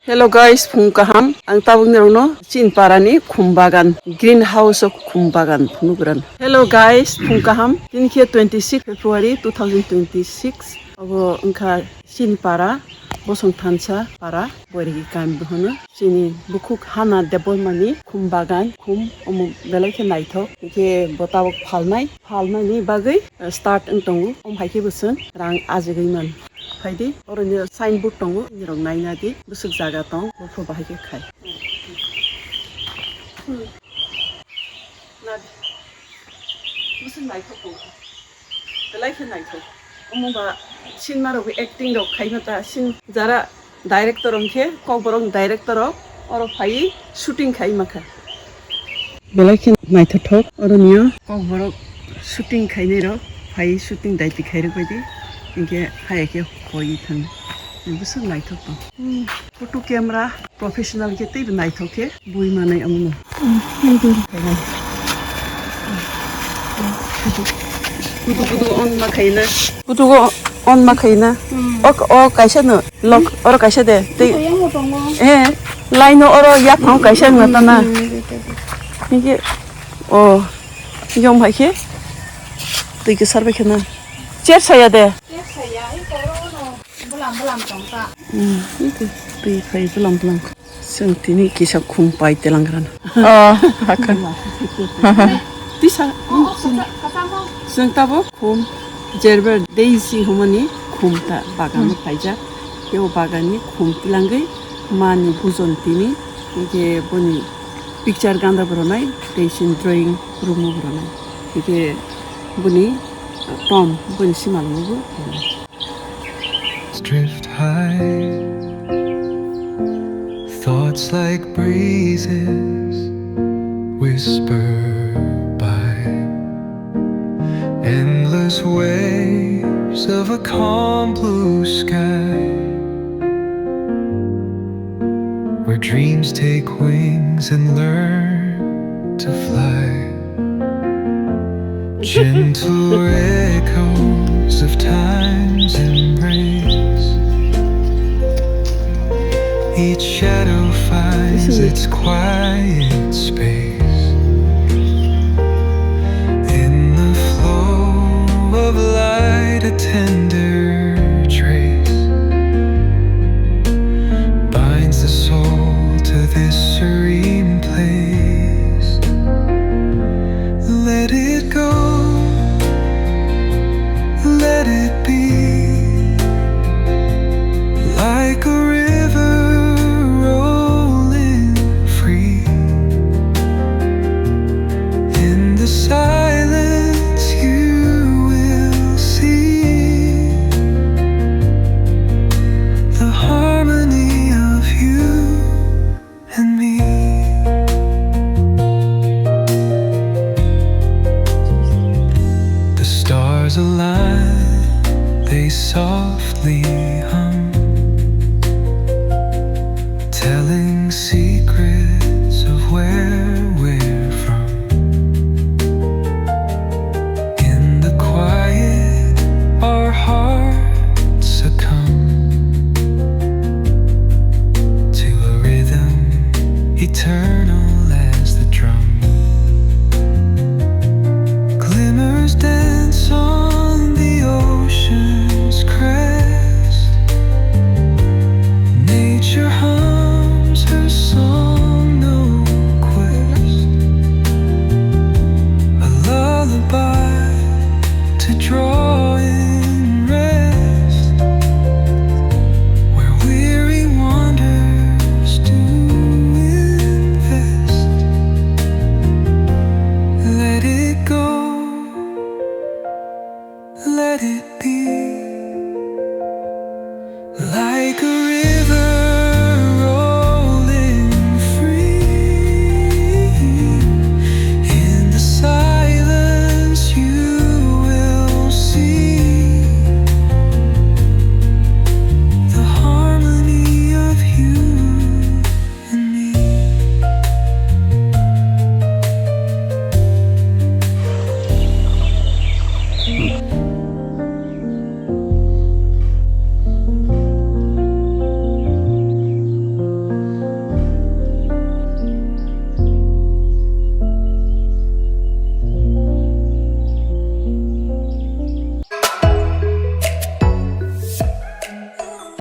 Hello guys, phungkaham. Ang tabog ni Rono, Chinparani, khum bagan, greenhouse of khum bagan, phunugran. Hello guys, phungkaham. Din here 26 February 2026. Abo angka Chinpara, bosong tansa para borigi kam dohona. Chini bukuk hana development khum bagan, khum omu belai ke naithok. Ke botabok phalnai ni bagai start tongu haike boson Rang Aaje man. Faidi oroni signboard tongo nirong naina di busuk jaga tong bofo bahike khai. Nadi busuk naithok ko. Belai ke naithok. Omuba sin maro acting rok khai mata sin jara director ongke kokborong director rok oro phai shooting khai makha. Belai ke naithok oroniyo kokborok shooting khai ni rok phai shooting daiti khai rok baidi 이게 하얗게 거의 든 무슨 나이트도 포토 카메라 프로페셔널 게 때도 나이트게 보이만해 어머 구두 온 마카이나 구두고 온 마카이나 어 가셔는 럭 어러 가셔대 예 라이너 어러 약방 가셔는 나타나 이게 좀 하게 또 이게 서베케나 제 사야 돼 itu tui fai belang seng tini kisah kumpai telang kan akan bisa seng tabo kum Gerbera daisy humani kum ta bagan paija keo bagani kum tilangai mani buzon tini ike boni picture ganda beronai daisy drawing rumu beronai ike boni tom boni simalu drift high, thoughts like breezes whisper by, endless waves of a calm blue sky, where dreams take wings and learn to fly. Gentle echoes of time's embrace, each shadow finds its quiet space. In the flow of light, a tender trace binds the soul to this serene place. Let it go, let it be, like a river rolling free. In the silence you will see the harmony of you and me. The stars align, they softly hum, telling secrets of where we're from. In the quiet, our hearts succumb to a rhythm eternal as the drum. Glimmers dance on the ocean's crest, nature hums her song, no quest, a lullaby to draw in rest, where weary wanderers do invest. Let it go, let it be.